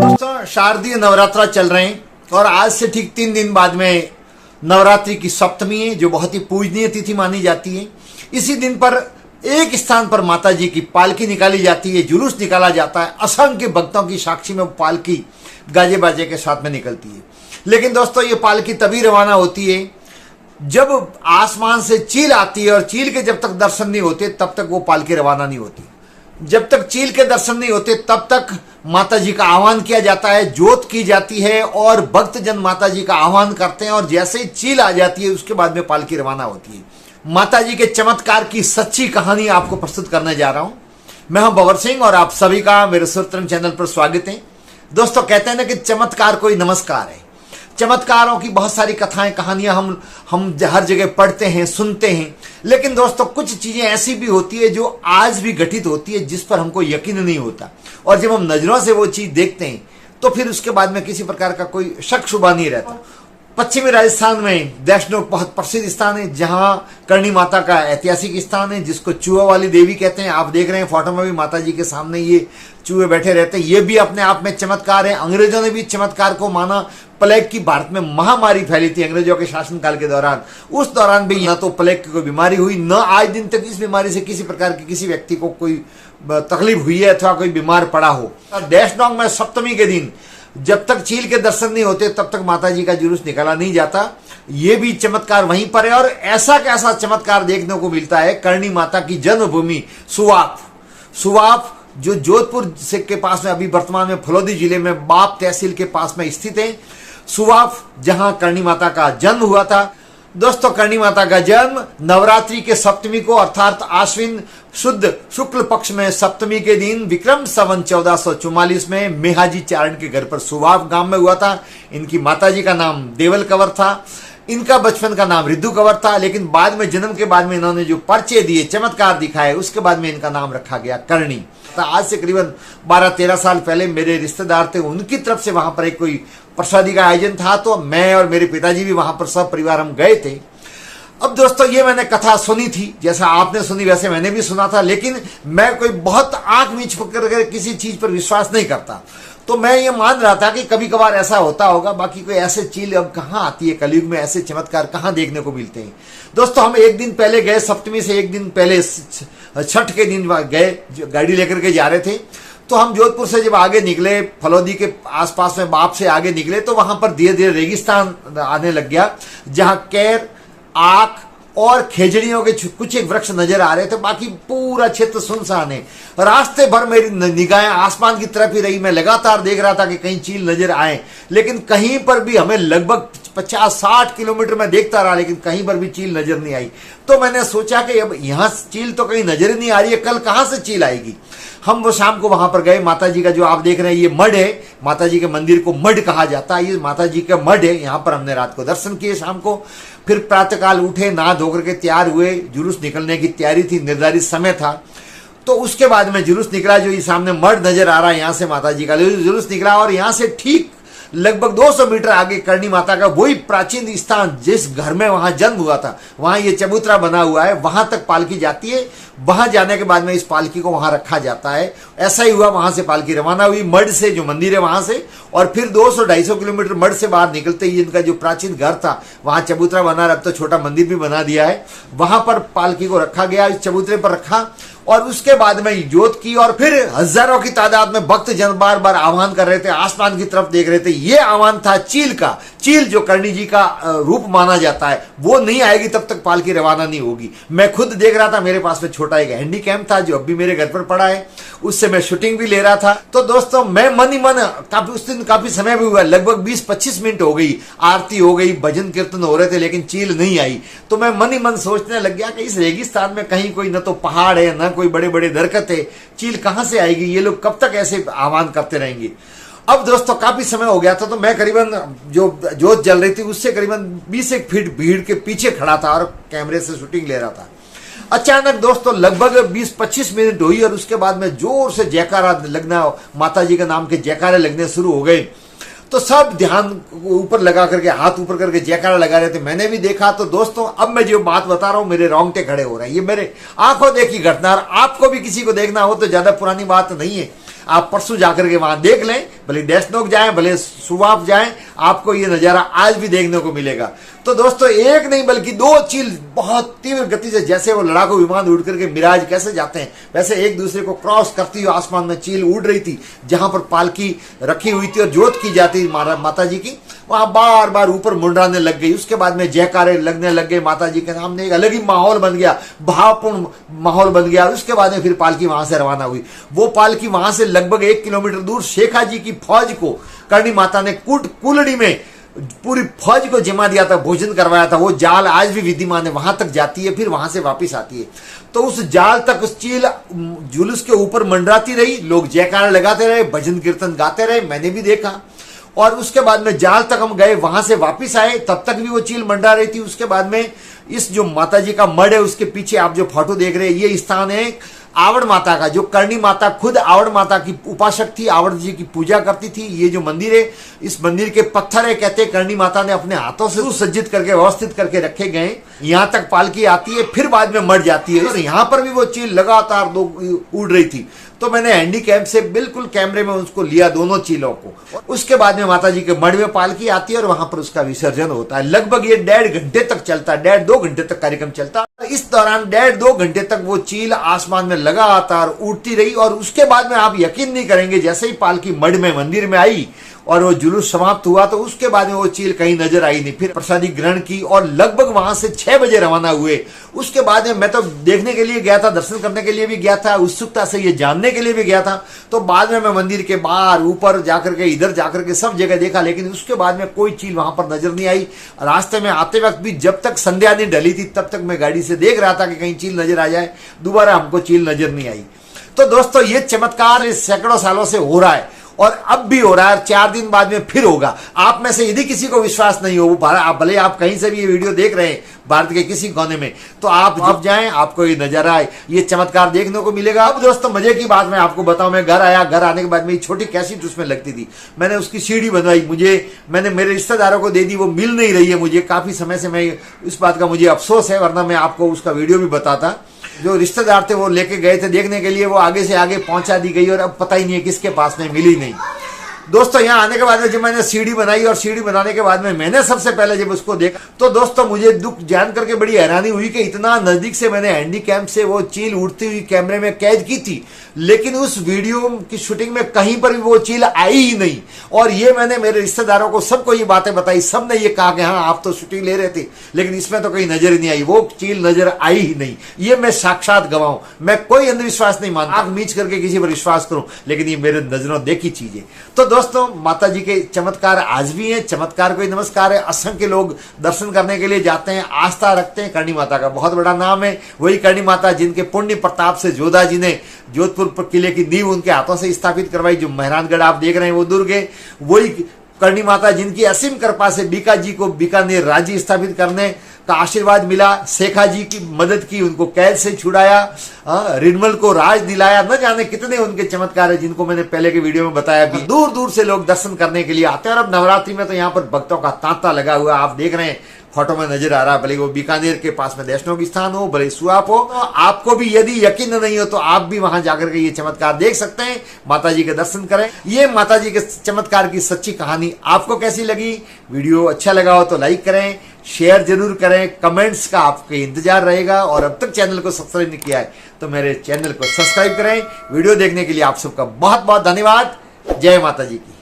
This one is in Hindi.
दोस्तों, शारदीय नवरात्रा चल रहे हैं और आज से ठीक 3 दिन बाद में नवरात्रि की सप्तमी है, जो बहुत ही पूजनीय तिथि मानी जाती है। इसी दिन पर एक स्थान पर माता जी की पालकी निकाली जाती है, जुलूस निकाला जाता है। असंख्य भक्तों की साक्षी में पालकी गाजे बाजे के साथ में निकलती है। लेकिन दोस्तों, ये पालकी तभी रवाना होती है जब आसमान से चील आती है, और चील के जब तक दर्शन नहीं होते तब तक वो पालकी रवाना नहीं होती। जब तक चील के दर्शन नहीं होते तब तक माता जी का आह्वान किया जाता है, जोत की जाती है और भक्तजन माता जी का आह्वान करते हैं। और जैसे ही चील आ जाती है उसके बाद में पालकी रवाना होती है। माता जी के चमत्कार की सच्ची कहानी आपको प्रस्तुत करने जा रहा हूं। मैं हूं बवर सिंह और आप सभी का मेरे सुरतरंग चैनल पर स्वागत है। दोस्तों, कहते हैं ना कि चमत्कार कोई नमस्कार है। चमत्कारों की बहुत सारी कथाएं कहानियां हम हर जगह पढ़ते हैं, सुनते हैं। लेकिन दोस्तों, कुछ चीजें ऐसी भी होती है जो आज भी घटित होती है, जिस पर हमको यकीन नहीं होता। और जब हम नजरों से वो चीज देखते हैं तो फिर उसके बाद में किसी प्रकार का कोई शक शुबा नहीं रहता। पश्चिमी राजस्थान में वैष्णो बहुत प्रसिद्ध स्थान है, जहां करणी माता का ऐतिहासिक स्थान है, जिसको चूहा वाली देवी कहते हैं। आप देख रहे हैं फोटो में भी माता जी के सामने ये चूहे बैठे रहते हैं। ये भी अपने आप में चमत्कार है। अंग्रेजों ने भी चमत्कार को माना। प्लेग की भारत में महामारी फैली थी अंग्रेजों के शासनकाल के दौरान। उस दौरान भी न तो प्लेग की कोई बीमारी हुई, न आज दिन तक इस बीमारी से किसी प्रकार की किसी व्यक्ति को कोई तकलीफ हुई है अथवा कोई बीमार पड़ा हो। देशनोंग में सप्तमी के दिन जब तक चील के दर्शन नहीं होते तब तक माता जी का जुलूस निकाला नहीं जाता। ये भी चमत्कार वहीं पर है। और ऐसा कैसा चमत्कार देखने को मिलता है, करणी माता की जन्मभूमि सुवाफ जो जोधपुर से के पास में, अभी वर्तमान में फलोदी जिले में बाप तहसील के पास में स्थित है। सुवाफ, जहां करणी माता का जन्म हुआ था। दोस्तों, करणी माता का जन्म नवरात्रि के सप्तमी को, अर्थात आश्विन शुद्ध शुक्ल पक्ष में सप्तमी के दिन विक्रम संवत 1444 में मेहाजी चारण के घर पर सुवाफ गांव में हुआ था। इनकी माताजी का नाम देवल कंवर था। इनका बचपन का नाम रिद्धू कंवर था। लेकिन बाद में, जन्म के बाद में इन्होंने जो परिचय दिए, चमत्कार दिखाए, उसके बाद में इनका नाम रखा गया करणी। आज से करीबन 12-13 साल पहले मेरे रिश्तेदार थे, उनकी तरफ से वहां पर एक कोई प्रसादी का आयोजन था, तो मैं और मेरे पिताजी भी वहां पर सब परिवार हम गए थे। अब दोस्तों, ये मैंने कथा सुनी थी, जैसा आपने सुनी वैसे मैंने भी सुना था। लेकिन मैं कोई बहुत आंख मीच कर किसी चीज पर विश्वास नहीं करता। तो मैं ये मान रहा था कि कभी कभार ऐसा होता होगा। बाकी कोई ऐसे चील अब कहां आती है कलयुग में, ऐसे चमत्कार कहां देखने को मिलते हैं। दोस्तों, हम एक दिन पहले गए, सप्तमी से एक दिन पहले छठ के दिन गए, गाड़ी लेकर के जा रहे थे। तो हम जोधपुर से जब आगे निकले, फलोदी के आसपास में बाप से आगे निकले, तो वहां पर धीरे धीरे रेगिस्तान आने लग गया, जहां कैर, आक और खेजड़ियों के कुछ एक वृक्ष नजर आ रहे थे। बाकी पूरा क्षेत्र सुनसान है। रास्ते भर मेरी निगाहें आसमान की तरफ ही रही। मैं लगातार देख रहा था कि कहीं चील नजर आए, लेकिन कहीं पर भी, हमें लगभग 50-60 किलोमीटर में देखता रहा, लेकिन कहीं पर भी चील नजर नहीं आई। तो मैंने सोचा कि अब यहां चील तो कहीं नजर ही नहीं आ रही है, कल कहां से चील आएगी। हम वो शाम को वहां पर गए। माता जी का जो आप देख रहे हैं ये मढ़ है, माता जी के मंदिर को मढ़ कहा जाता है। ये माता जी का मढ़ है। यहाँ पर हमने रात को दर्शन किए, शाम को फिर प्रातःकाल उठे, नहा धोकर के तैयार हुए। जुलूस निकलने की तैयारी थी, निर्धारित समय था। तो उसके बाद में जुलूस निकला। जो ये सामने मढ़ नजर आ रहा है, यहाँ से माता जी का जुलूस निकला। और यहाँ से ठीक लगभग 200 मीटर आगे करणी माता का वही प्राचीन स्थान, जिस घर में वहां जन्म हुआ था, वहां ये चबूतरा बना हुआ है, वहां तक पालकी जाती है। वहां जाने के बाद में इस पालकी को वहां रखा जाता है। ऐसा ही हुआ, वहां से पालकी रवाना हुई मढ़ से, जो मंदिर है वहां से। और फिर 200-250 किलोमीटर मढ़ से बाहर निकलते ही इनका जो प्राचीन घर था, वहां चबूतरा बना, अब तो छोटा मंदिर भी बना दिया है, वहां पर पालकी को रखा गया, इस चबूतरे पर रखा। और उसके बाद में जोत की, और फिर हजारों की तादाद में भक्त जन बार बार आह्वान कर रहे थे, आसमान की तरफ देख रहे थे। ये आह्वान था चील का। चील जो करणी जी का रूप माना जाता है, वो नहीं आएगी तब तक पालकी रवाना नहीं होगी। मैं खुद देख रहा था, मेरे पास में छोटा एक हैंडी कैम था जो अभी मेरे घर पर पड़ा है, उससे मैं शूटिंग भी ले रहा था। तो दोस्तों, मैं मन ही मन, उस दिन काफी समय भी हुआ, लगभग 20-25 मिनट हो गई, आरती हो गई, भजन कीर्तन हो रहे थे, लेकिन चील नहीं आई। तो मैं मन ही मन सोचने लग गया कि इस रेगिस्तान में कहीं कोई न तो पहाड़ है, न कोई बड़े बड़े दरख्त है, चील कहां से आएगी। ये लोग कब तक ऐसे आह्वान करते रहेंगे। अब दोस्तों, काफी समय हो गया था, तो मैं करीबन जो जोत जल रही थी उससे करीबन 20 फीट भीड़ के पीछे खड़ा था और कैमरे से शूटिंग ले रहा था। अचानक दोस्तों लगभग 20-25 मिनट हुई और उसके बाद में जोर से जयकारा लगना, माता जी के नाम के जयकारे लगने शुरू हो गए। तो सब ध्यान ऊपर लगा करके, हाथ ऊपर करके जयकारा लगा रहे थे। मैंने भी देखा। तो दोस्तों, अब मैं जो बात बता रहा हूं, मेरे रोंगटे खड़े हो रहे हैं। ये मेरे आंखों देखी घटना। आपको भी किसी को देखना हो तो ज्यादा पुरानी बात नहीं है, आप परसों जाकर के वहां देख लें, भले डेस्टनोक जाएं, भले सुवाप जाएं, आपको ये नजारा आज भी देखने को मिलेगा। तो दोस्तों, एक नहीं बल्कि दो चील बहुत तीव्र गति से, जैसे वो लड़ाकू विमान उड़ करके मिराज कैसे जाते हैं, वैसे एक दूसरे को क्रॉस करती हुई आसमान में चील उड़ रही थी। जहां पर पालकी रखी हुई थी और जोत की जाती थी माता जी की, वहां बार बार ऊपर मुंडराने लग गई। उसके बाद में जयकारे लगने लग गए माता जी के सामने। एक अलग ही माहौल बन गया, भावपूर्ण माहौल बन गया। उसके बाद में फिर पालकी वहां से रवाना हुई। वो पालकी वहां से लगभग 1 किलोमीटर दूर शेखा जी की फौज को करणी माता ने कुलड़ी में पूरी फौज को जमा दिया था, भोजन करवाया था। वो जाल आज भी विद्यमान है, वहां तक जाती है, फिर वहां से वापस आती है। तो उस जाल तक उस चील जुलूस के ऊपर मंडराती रही, लोग जयकारा लगाते रहे, भजन कीर्तन गाते रहे, मैंने भी देखा। और उसके बाद में जाल तक हम गए, वहां से वापस आए, तब तक भी वो चील मंडरा रही थी। उसके बाद में इस जो माता जी का मढ़ है, उसके पीछे आप जो फोटो देख रहे हैं, ये स्थान है आवड़ माता का, जो करणी माता खुद आवड़ माता की उपासक थी, आवड़ जी की पूजा करती थी। ये जो मंदिर है, इस मंदिर के पत्थर है, कहते हैं करणी माता ने अपने हाथों से सुसज्जित करके व्यवस्थित करके रखे गए। यहां तक पालकी आती है, फिर बाद में मर जाती है। और यहां पर भी वो चील लगातार उड़ रही थी। तो मैंने हैंडी कैम से बिल्कुल कैमरे में उसको लिया, दोनों चीलों को। उसके बाद में माता जी के मढ़ में पालकी आती है और वहां पर उसका विसर्जन होता है। लगभग ये 1.5 घंटे तक चलता है, 1.5-2 घंटे तक कार्यक्रम चलता है। इस दौरान 1.5-2 घंटे तक वो चील आसमान में लगातार उड़ती रही। और उसके बाद में आप यकीन नहीं करेंगे, जैसे ही पालकी मढ़ में मंदिर में आई और वो जुलूस समाप्त हुआ, तो उसके बाद में वो चील कहीं नजर आई नहीं। फिर प्रसादी ग्रहण की और लगभग वहां से 6 बजे रवाना हुए। उसके बाद में मैं तो देखने के लिए गया था, दर्शन करने के लिए भी गया था, उत्सुकता से ये जानने के लिए भी गया था। तो बाद में मैं मंदिर के बाहर, ऊपर जाकर के, इधर जाकर के सब जगह देखा, लेकिन उसके बाद में कोई चील वहां पर नजर नहीं आई। रास्ते में आते वक्त भी जब तक संध्या नहीं ढली थी, तब तक मैं गाड़ी से देख रहा था कि कहीं चील नजर आ जाए। दोबारा हमको चील नजर नहीं आई। तो दोस्तों, ये चमत्कार इस सैकड़ों सालों से हो रहा है और अब भी हो रहा है। 4 दिन बाद में फिर होगा। आप में से यदि किसी को विश्वास नहीं हो, भले आप कहीं से भी ये वीडियो देख रहे हैं, भारत के किसी कोने में, तो आप जाएं, आपको ये नजारा आए, ये चमत्कार देखने को मिलेगा। अब दोस्तों, मजे की बात मैं आपको बताऊं, मैं घर आया, घर आने के बाद मेरी छोटी कैसेट उसमें लगती थी, मैंने उसकी सीडी बनवाई, मैंने मेरे रिश्तेदारों को दे दी, वो मिल नहीं रही है मुझे। काफी समय से मैं इस बात का मुझे अफसोस है, वरना मैं आपको उसका वीडियो भी बताता। जो रिश्तेदार थे वो लेके गए थे देखने के लिए, वो आगे से आगे पहुंचा दी गई और अब पता ही नहीं है किसके पास में, मिली नहीं। दोस्तों, यहाँ आने के बाद में जब मैंने सीडी बनाई और सीडी बनाने के बाद में मैंने सबसे पहले जब उसको देखा, तो दोस्तों मुझे दुख जान करके बड़ी हैरानी हुई कि इतना नजदीक से मैंने हैंडी कैम से वो चील उड़ती हुई कैमरे में कैद की थी, लेकिन उस वीडियो की शूटिंग में कहीं पर भी वो चील आई ही नहीं। और ये मैंने मेरे रिश्तेदारों को सबको ये बातें बताई, सब ने ये कहा कि हाँ, आप तो शूटिंग ले रहे थे, लेकिन इसमें तो कहीं नजर ही नहीं आई, वो चील नजर आई ही नहीं। ये मैं साक्षात गवाह हूं। मैं कोई अंधविश्वास नहीं मानता, आंख मीच करके किसी पर विश्वास करूं, लेकिन ये मेरे नजरों देखी चीजें। तो दोस्तों, माता जी के चमत्कार आज भी हैं, चमत्कार को ही नमस्कार है। असंख्य लोग दर्शन करने के लिए जाते हैं, आस्था रखते हैं। करणी माता का बहुत बड़ा नाम है, वही करणी माता जिनके पुण्य प्रताप से जोधा जी ने जोधपुर किले की नींव उनके हाथों से स्थापित करवाई। जो मेहरानगढ़ आप देख रहे हैं वो दुर्ग है, वही करणी माता जिनकी असीम कृपा से बीका जी को बीकानेर राज्य स्थापित करने का आशीर्वाद मिला। शेखा जी की मदद की, उनको कैद से छुड़ाया, रिडमल को राज दिलाया। न जाने कितने उनके चमत्कार है जिनको मैंने पहले के वीडियो में बताया भी। दूर दूर से लोग दर्शन करने के लिए आते हैं। और अब नवरात्रि में तो यहाँ पर भक्तों का तांता लगा हुआ आप देख रहे हैं, फोटो में नजर आ रहा है। भले वो बीकानेर के पास में देशनोक स्थान हो, भले सुआप हो, तो आपको भी यदि यकीन नहीं हो तो आप भी वहां जाकर के ये चमत्कार देख सकते हैं, माता जी के दर्शन करें। ये माता जी के चमत्कार की सच्ची कहानी आपको कैसी लगी? वीडियो अच्छा लगा हो तो लाइक करें, शेयर जरूर करें, कमेंट्स का आपके इंतजार रहेगा। और अब तक चैनल को सब्सक्राइब नहीं किया है तो मेरे चैनल को सब्सक्राइब करें। वीडियो देखने के लिए आप सबका बहुत बहुत धन्यवाद। जय माता जी की।